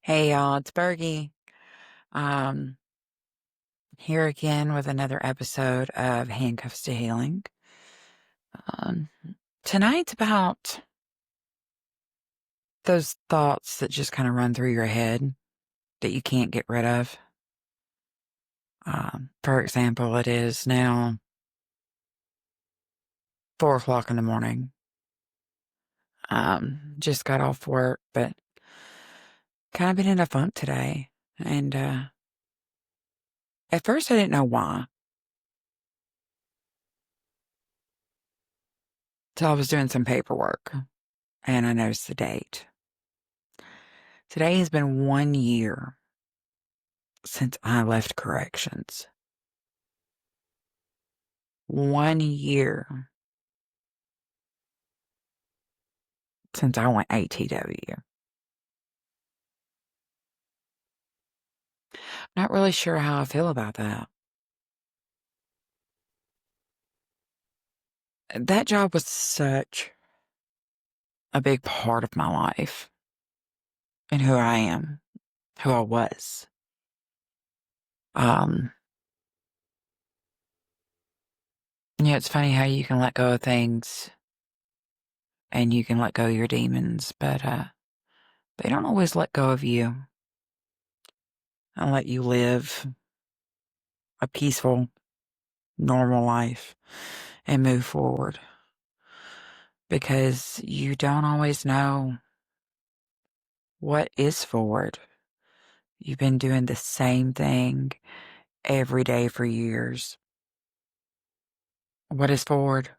Hey y'all, it's Bergie. Um, here again with another episode of Handcuffs to Healing. Um, Tonight's about those thoughts that just kind of run through your head that you can't get rid of. For example, it is now 4 o'clock in the morning. Just got off work, but kind of been in a funk today. And at first I didn't know why. So I was doing some paperwork and I noticed the date. Today has been 1 year since I left corrections. 1 year since I went ATW. Not really sure how I feel about that. That job was such a big part of my life and who I am, who I was. Um, it's funny how you can let go of things and you can let go of your demons, but they don't always let go of you and let you live a peaceful, normal life and move forward because you don't always know what is forward. You've been doing the same thing every day for years. What is forward?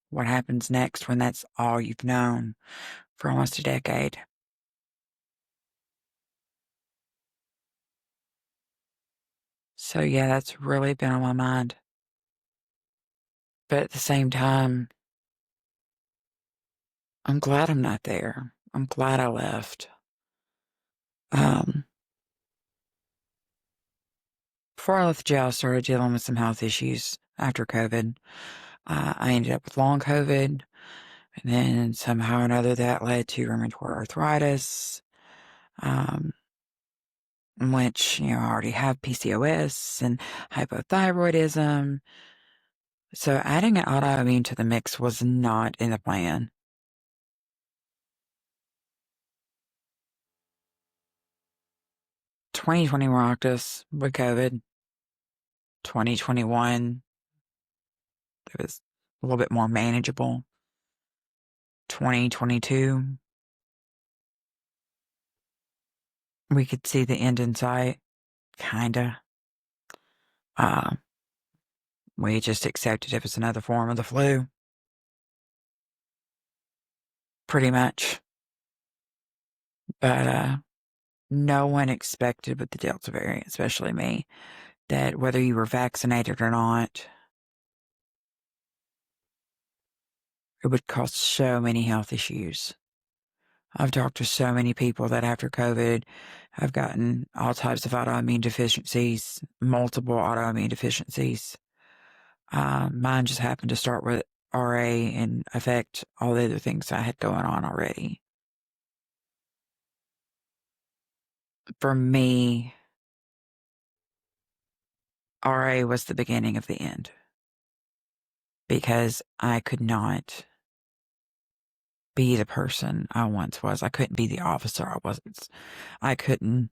What happens next when that's all you've known for almost a decade? So, yeah, that's really been on my mind. But at the same time, I'm glad I'm not there. I'm glad I left. Um, Before I left jail, I started dealing with some health issues after COVID. I ended up with long COVID, and then somehow or another that led to rheumatoid arthritis, um, which, I already have PCOS and hypothyroidism. So adding an autoimmune to the mix was not in the plan. 2020 rocked us with COVID. 2021, it was a little bit more manageable. 2022, we could see the end in sight, kinda. Uh, we just accepted it was another form of the flu, pretty much. But no one expected with the Delta variant, especially me, that whether you were vaccinated or not, it would cause so many health issues. I've talked to so many people that after COVID have gotten all types of autoimmune deficiencies, multiple autoimmune deficiencies. Mine just happened to start with RA and affect all the other things I had going on already. For me, RA was the beginning of the end because I could not be the person I once was. I couldn't be the officer I wasn't. I couldn't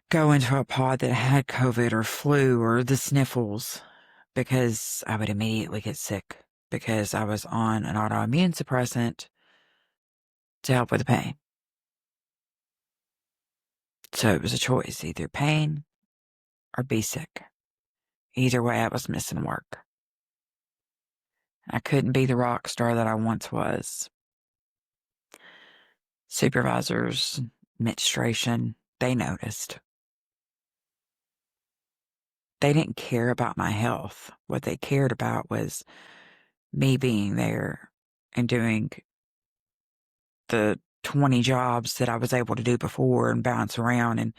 go into a pod that had COVID or flu or the sniffles because I would immediately get sick because I was on an autoimmune suppressant to help with the pain. So it was a choice, either pain or be sick. Either way, I was missing work. I couldn't be the rock star that I once was. Supervisors, administration, they noticed. They didn't care about my health. What they cared about was me being there and doing the 20 jobs that I was able to do before and bounce around and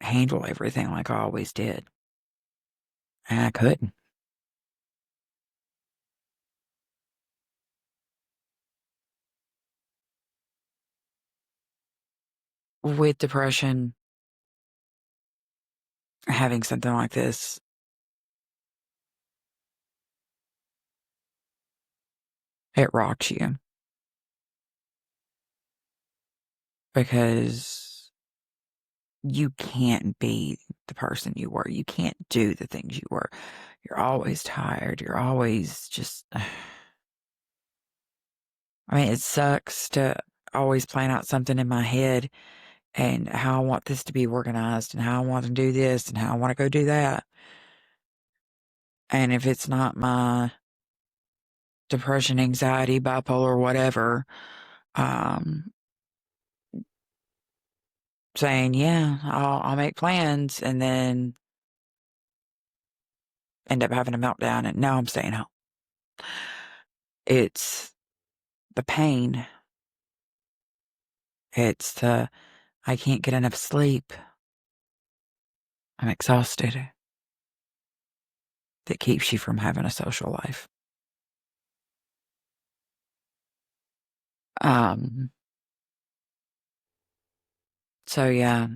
handle everything like I always did. And I couldn't. with depression, having something like this, it rocks you because you can't be the person you were. You can't do the things you were. You're always tired. You're always just, I mean, it sucks to always plan out something in my head and how I want this to be organized and how I want to do this and how I want to go do that. And if it's not my depression, anxiety, bipolar, whatever, um, saying, yeah, I'll make plans and then end up having a meltdown and now I'm staying home. It's the pain. It's the, I can't get enough sleep. I'm exhausted. That keeps you from having a social life. Um, so yeah,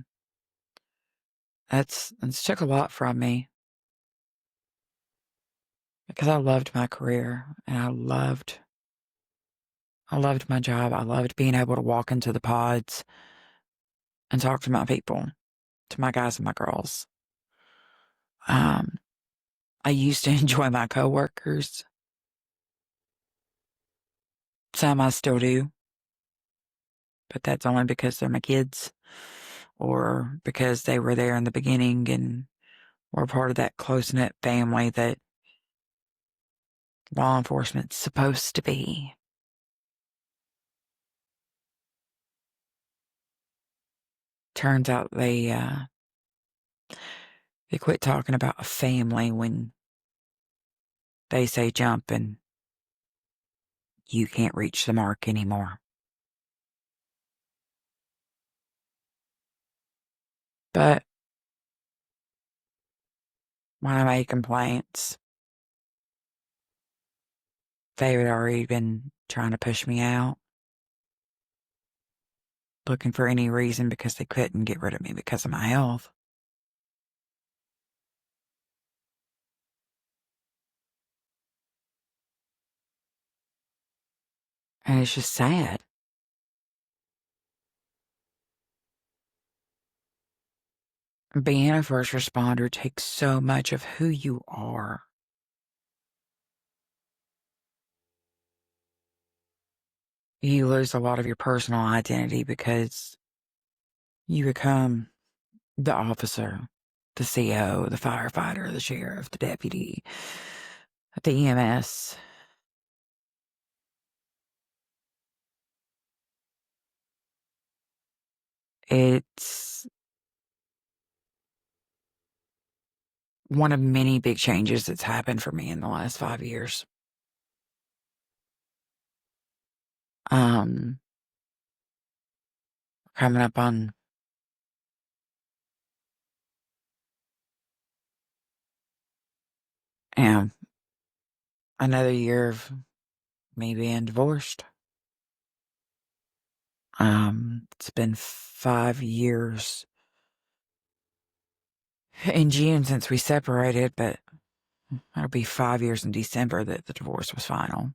that's took a lot from me because I loved my career and I loved my job. I loved being able to walk into the pods and talk to my people, to my guys and my girls. Um, I used to enjoy my coworkers. Some I still do, but that's only because they're my kids or because they were there in the beginning and were part of that close-knit family that law enforcement's supposed to be. Turns out they quit talking about a family when they say jump and you can't reach the mark anymore. But when I made complaints, they had already been trying to push me out, looking for any reason because they couldn't get rid of me because of my health. And it's just sad. Being a first responder takes so much of who you are. You lose a lot of your personal identity because you become the officer, the CO, the firefighter, the sheriff, the deputy, the EMS. It's one of many big changes that's happened for me in the last 5 years. Um, coming up on you another year of me being divorced. It's been 5 years in June since we separated, but it'll be 5 years in December that the divorce was final.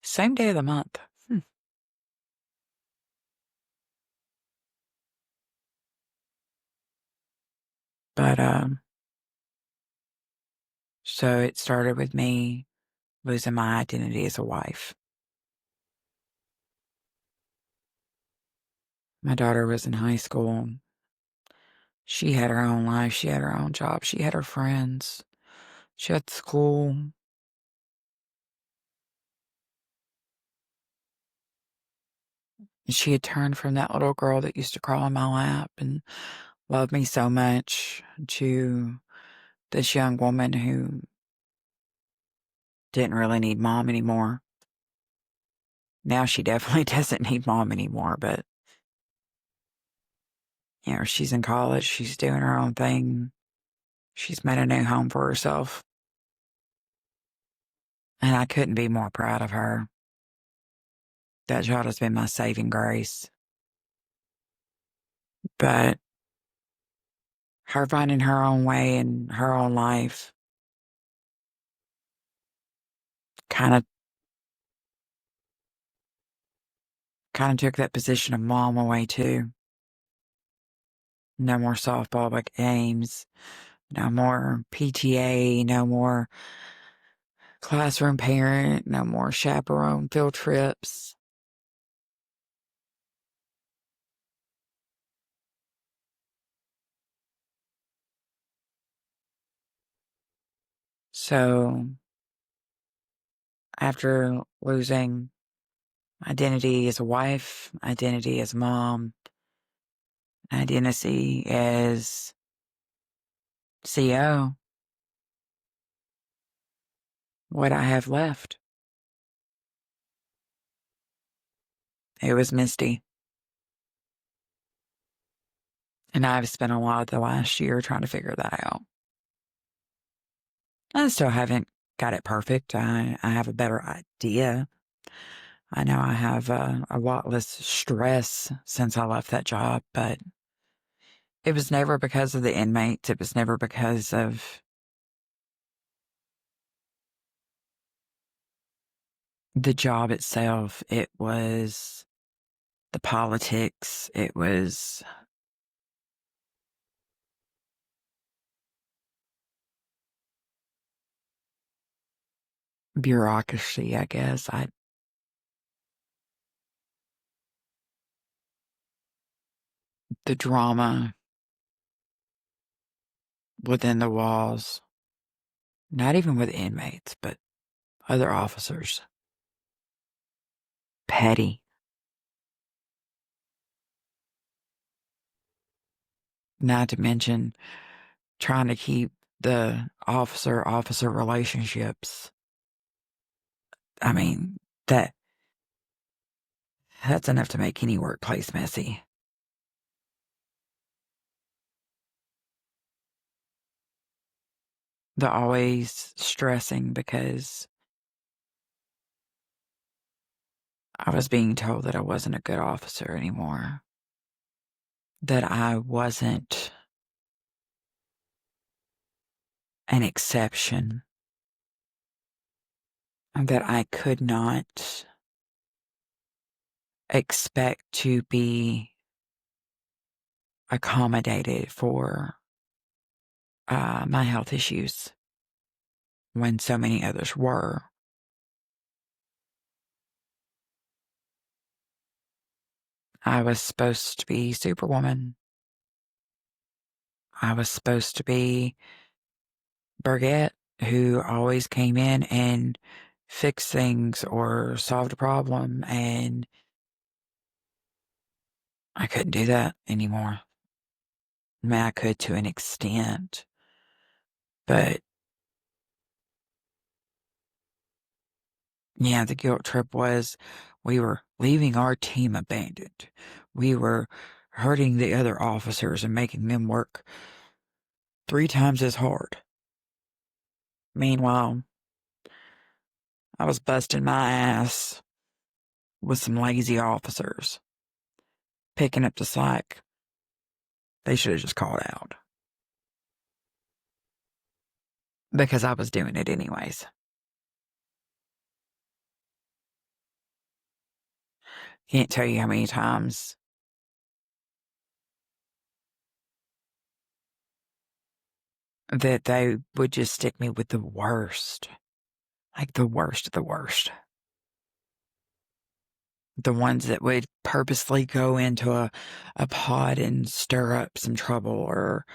Same day of the month. But so it started with me losing my identity as a wife. My daughter was in high school. She had her own life. She had her own job. She had her friends. She had school. And she had turned from that little girl that used to crawl in my lap and love me so much to this young woman who didn't really need mom anymore. Now she definitely doesn't need mom anymore, but she's in college. She's doing her own thing. She's made a new home for herself. And I couldn't be more proud of her. That child has been my saving grace. But her finding her own way in her own life kind of took that position of mom away too. No more softball games, no more PTA, no more classroom parent, no more chaperone field trips. So after losing identity as a wife, identity as a mom, identity as CO, what I have left, it was Misty. And I've spent a lot of the last year trying to figure that out. I still haven't got it perfect. I have a better idea. I know I have a lot less stress since I left that job, but it was never because of the inmates. It was never because of the job itself. It was the politics. It was bureaucracy, I guess. The drama within the walls, not even with inmates, but other officers. Petty. Not to mention trying to keep the officer relationships. I mean, that's enough to make any workplace messy. The always stressing because I was being told that I wasn't a good officer anymore, that I wasn't an exception, and that I could not expect to be accommodated for my health issues when so many others were. I was supposed to be Superwoman. I was supposed to be Burgett, who always came in and fixed things or solved a problem, and I couldn't do that anymore. I mean, I could to an extent, but yeah, the guilt trip was we were leaving our team abandoned. We were hurting the other officers and making them work 3 times as hard. Meanwhile, I was busting my ass with some lazy officers, picking up the slack they should have just called out because I was doing it anyways. Can't tell you how many times that they would just stick me with the worst, like the worst of the worst. The ones that would purposely go into a pod and stir up some trouble or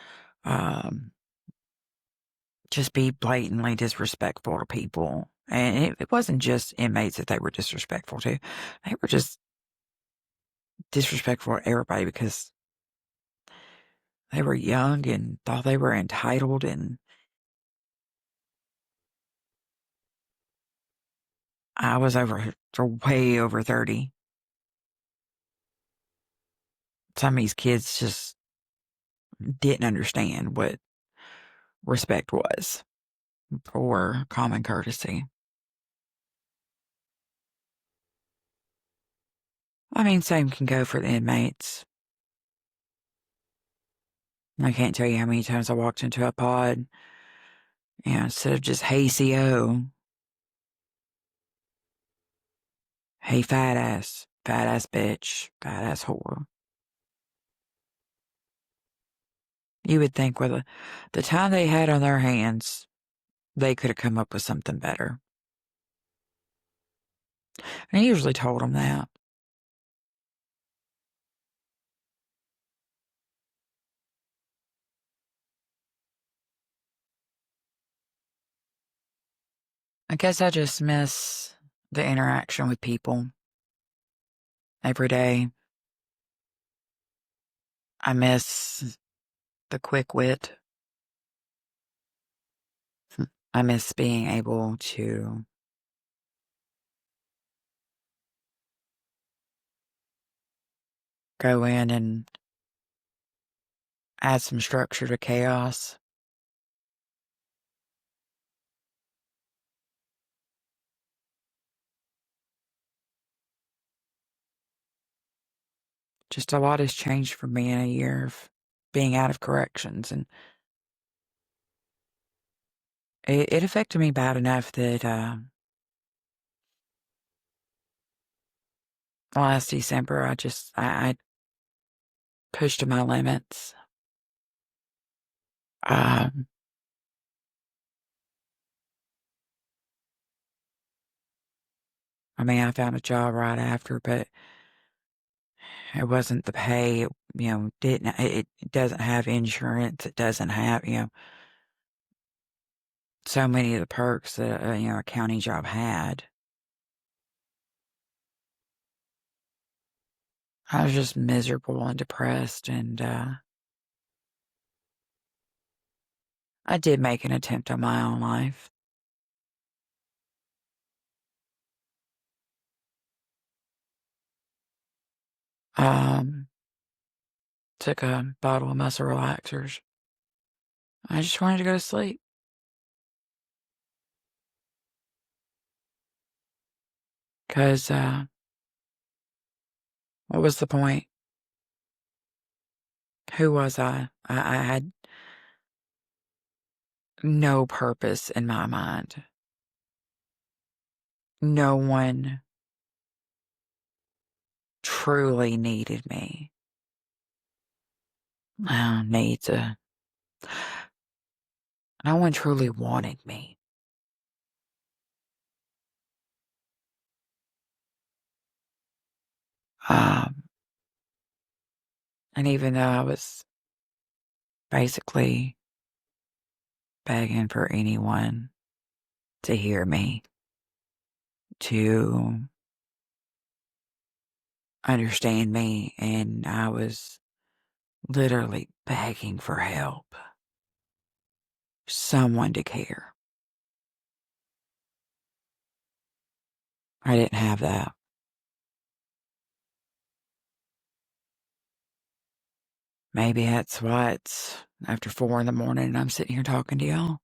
just be blatantly disrespectful to people. And it wasn't just inmates that they were disrespectful to. They were just disrespectful to everybody because they were young and thought they were entitled. And I was way over 30. Some of these kids just didn't understand what respect was or common courtesy. I mean, same can go for the inmates. I can't tell you how many times I walked into a pod, instead of just, hey, CO, hey, fat ass bitch, fat ass whore. You would think with the time they had on their hands, they could have come up with something better. And I usually told them that. I guess I just miss the interaction with people every day. I miss the quick wit. I miss being able to go in and add some structure to chaos. Just a lot has changed for me in a year of being out of corrections, and it affected me bad enough that last December I pushed to my limits. Um, I mean, I found a job right after, but it wasn't the pay. Didn't it doesn't have insurance. It doesn't have so many of the perks that a county job had. I was just miserable and depressed, and I did make an attempt on my own life. Um, Took a bottle of muscle relaxers. I just wanted to go to sleep. Because what was the point? Who was I? I had no purpose in my mind. No one truly needed me. Needs a. No one truly wanted me. Um, and even though I was basically begging for anyone to hear me, to understand me, and I was literally begging for help, someone to care. I didn't have that. Maybe that's why it's after 4 in the morning and I'm sitting here talking to y'all.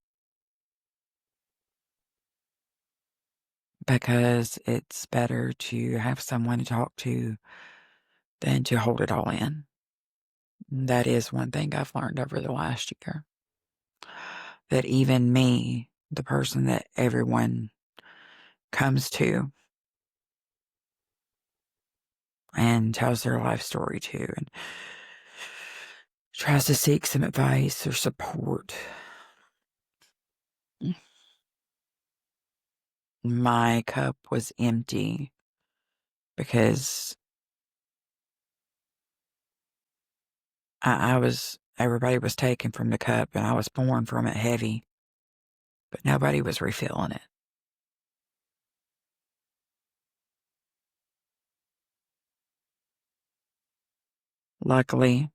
Because it's better to have someone to talk to than to hold it all in. That is one thing I've learned over the last year. That even me, the person that everyone comes to and tells their life story to and tries to seek some advice or support, my cup was empty because everybody was taking from the cup and I was pouring from it heavy, but nobody was refilling it. Luckily,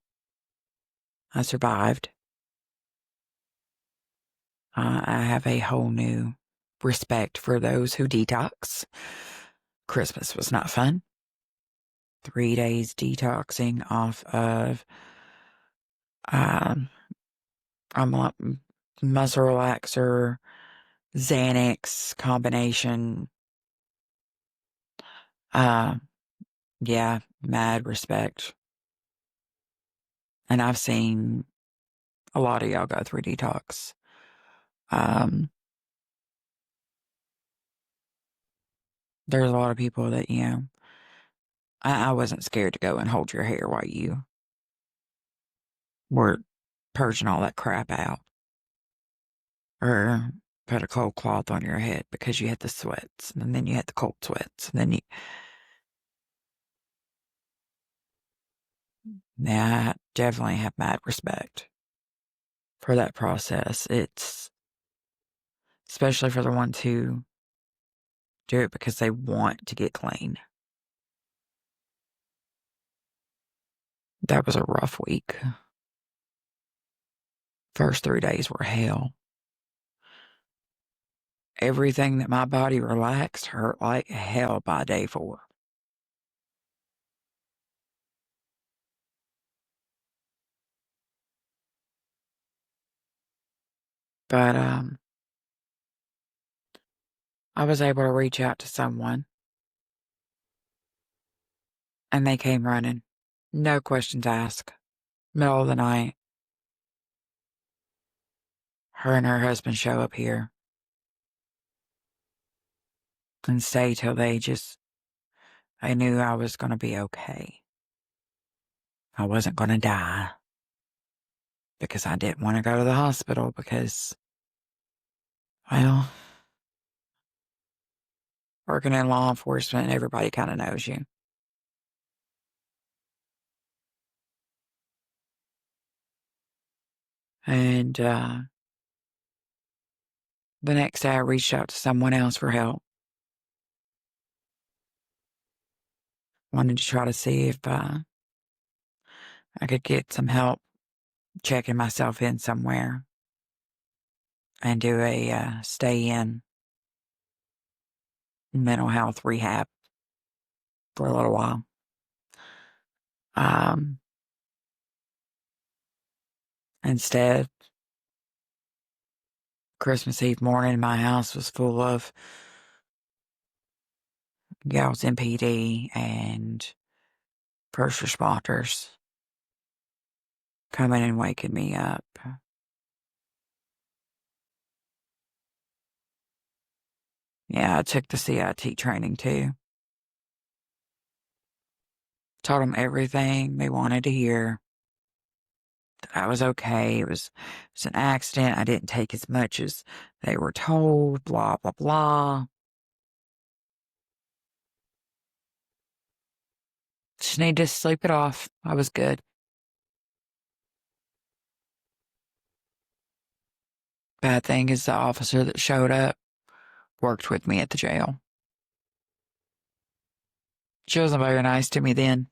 I survived. I have a whole new respect for those who detox. Christmas was not fun. 3 days detoxing off of um, I'm like muscle relaxer, Xanax combination. Uh, Yeah, mad respect. And I've seen a lot of y'all go through detox. Um, there's a lot of people that, I wasn't scared to go and hold your hair while you were purging all that crap out, or put a cold cloth on your head because you had the sweats, and then you had the cold sweats, and then yeah, I definitely have mad respect for that process. It's especially for the ones who do it because they want to get clean. That was a rough week. First 3 days were hell. Everything that my body relaxed hurt like hell by day 4. But I was able to reach out to someone, and they came running. No questions asked. Middle of the night, her and her husband show up here and stay till I knew I was going to be okay. I wasn't going to die because I didn't want to go to the hospital because, well, working in law enforcement, everybody kind of knows you. And the next day I reached out to someone else for help. Wanted to try to see if I could get some help checking myself in somewhere and do a stay in mental health rehab for a little while. Um, Instead, Christmas Eve morning, my house was full of gals in PD and first responders coming and waking me up. Yeah, I took the CIT training too. Told them everything they wanted to hear. That I was okay. It was an accident. I didn't take as much as they were told. Blah blah blah. Just need to sleep it off. I was good. Bad thing is the officer that showed up worked with me at the jail. She wasn't very nice to me then.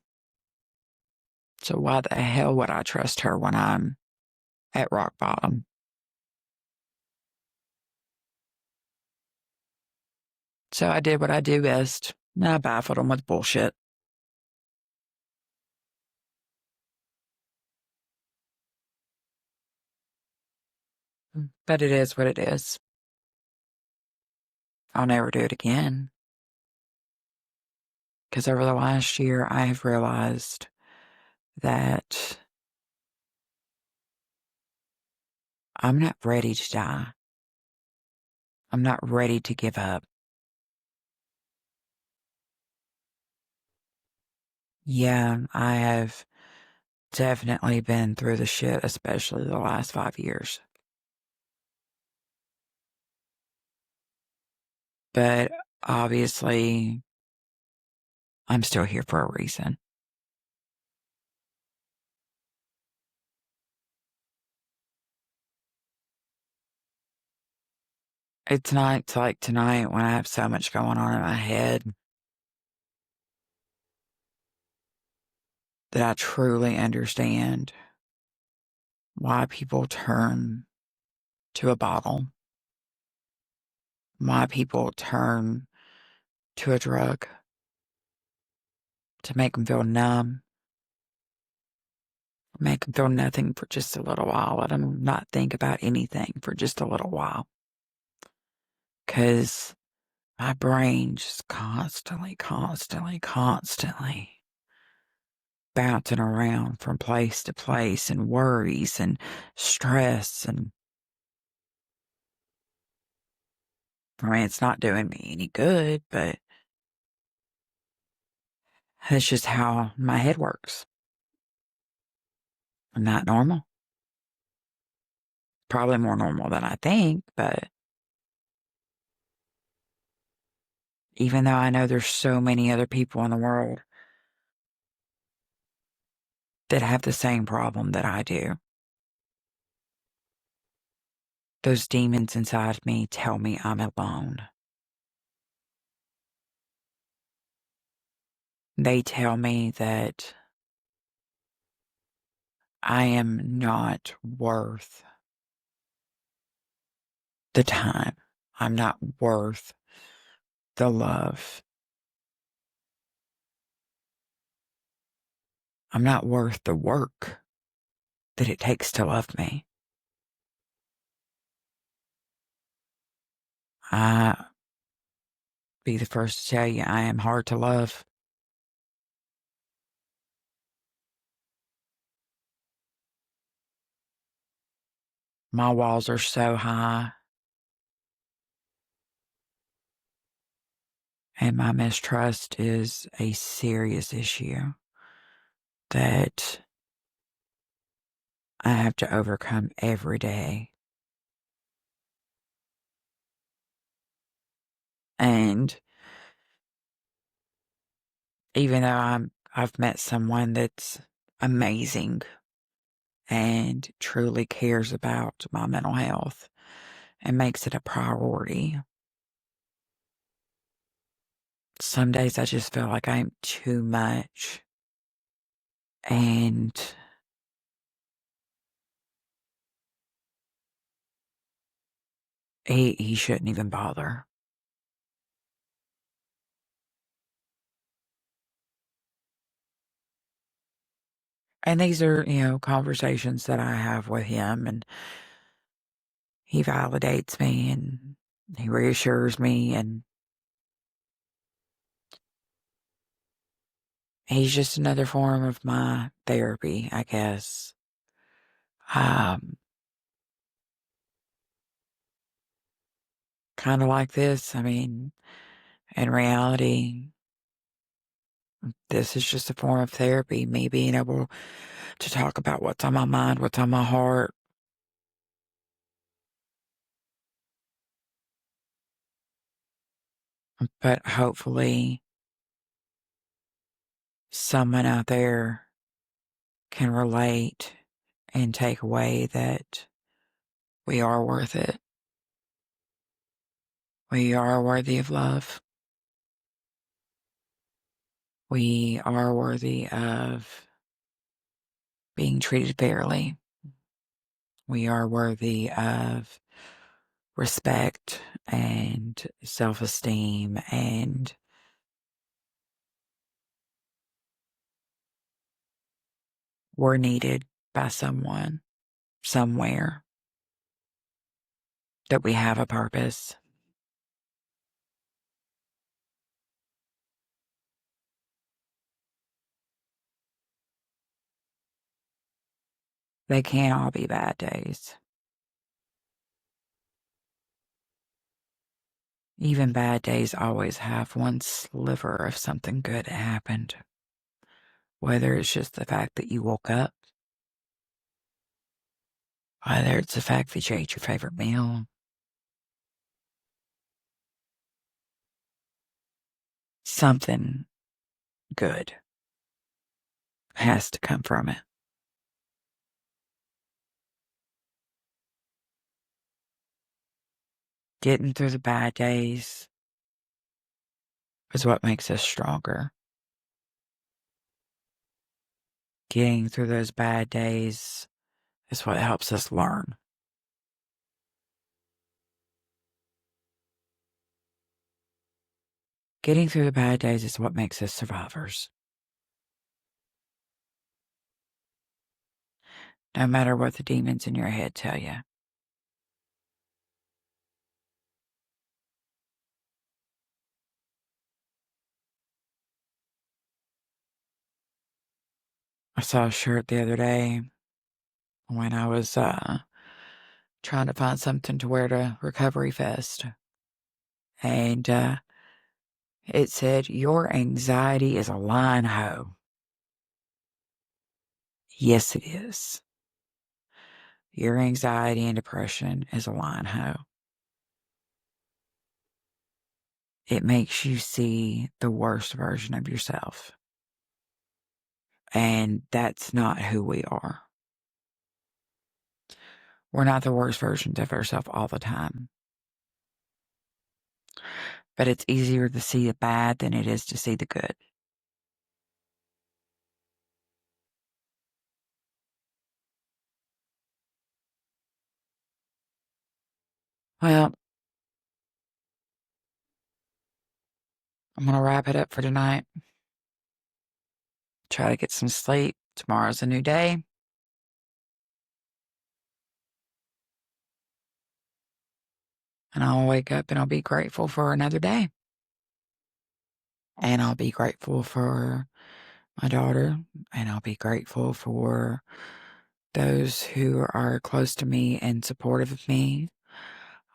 So why the hell would I trust her when I'm at rock bottom? So I did what I do best. I baffled them with bullshit. But it is what it is. I'll never do it again. Because over the last year, I have realized that I'm not ready to die. I'm not ready to give up. Yeah, I have definitely been through the shit, especially the last 5 years. But obviously, I'm still here for a reason. It's nights like tonight when I have so much going on in my head that I truly understand why people turn to a bottle, why people turn to a drug to make them feel numb, make them feel nothing for just a little while, let them not think about anything for just a little while. Because my brain just constantly bouncing around from place to place and worries and stress. And I mean, it's not doing me any good, but that's just how my head works. I'm not normal. Probably more normal than I think, but even though I know there's so many other people in the world that have the same problem that I do, those demons inside me tell me I'm alone. They tell me that I am not worth the time. I'm not worth the love. I'm not worth the work that it takes to love me. I be the first to tell you I am hard to love. My walls are so high, and my mistrust is a serious issue that I have to overcome every day. And even though I've met someone that's amazing and truly cares about my mental health and makes it a priority, some days I just feel like I'm too much, and he shouldn't even bother. And these are, conversations that I have with him, and he validates me and he reassures me, and he's just another form of my therapy, I guess. Um, kind of like this. I mean, in reality, this is just a form of therapy, me being able to talk about what's on my mind, what's on my heart. But hopefully, someone out there can relate and take away that we are worth it. We are worthy of love. We are worthy of being treated fairly. We are worthy of respect and self esteem, and we're needed by someone, somewhere, that we have a purpose. They can't all be bad days. Even bad days always have one sliver of something good that happened. Whether it's just the fact that you woke up, whether it's the fact that you ate your favorite meal, something good has to come from it. Getting through the bad days is what makes us stronger. Getting through those bad days is what helps us learn. Getting through the bad days is what makes us survivors. No matter what the demons in your head tell you. I saw a shirt the other day when I was trying to find something to wear to Recovery Fest. And it said, "Your anxiety is a lying hoe." Yes, it is. Your anxiety and depression is a lying hoe. It makes you see the worst version of yourself. And that's not who we are. We're not the worst versions of ourselves all the time. But it's easier to see the bad than it is to see the good. Well, I'm going to wrap it up for tonight. Try to get some sleep. Tomorrow's a new day. And I'll wake up and I'll be grateful for another day. And I'll be grateful for my daughter. And I'll be grateful for those who are close to me and supportive of me.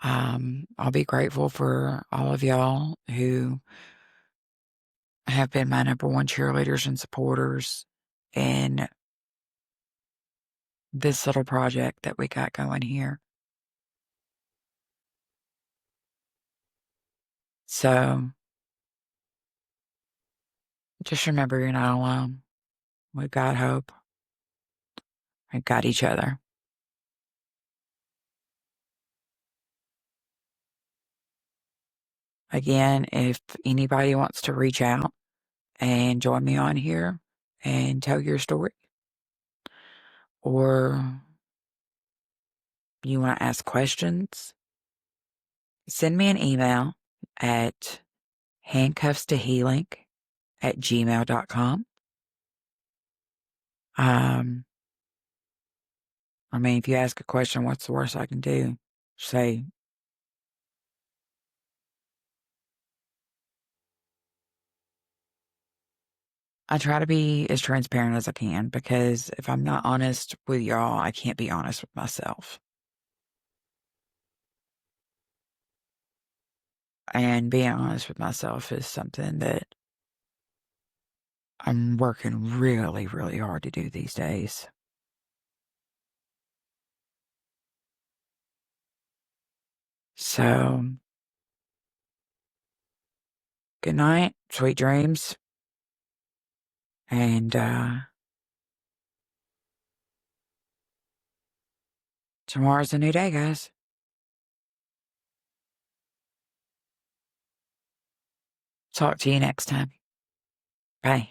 I'll be grateful for all of y'all who have been my number one cheerleaders and supporters in this little project that we got going here. So just remember you're not alone. We've got hope. We've got each other. Again, if anybody wants to reach out and join me on here and tell your story, or you want to ask questions, send me an email at handcuffstohealing@gmail.com. I mean, if you ask a question, what's the worst I can do? Say, I try to be as transparent as I can, because if I'm not honest with y'all, I can't be honest with myself. And being honest with myself is something that I'm working really, really hard to do these days. So, good night, sweet dreams, and tomorrow's a new day, guys. Talk to you next time. Bye.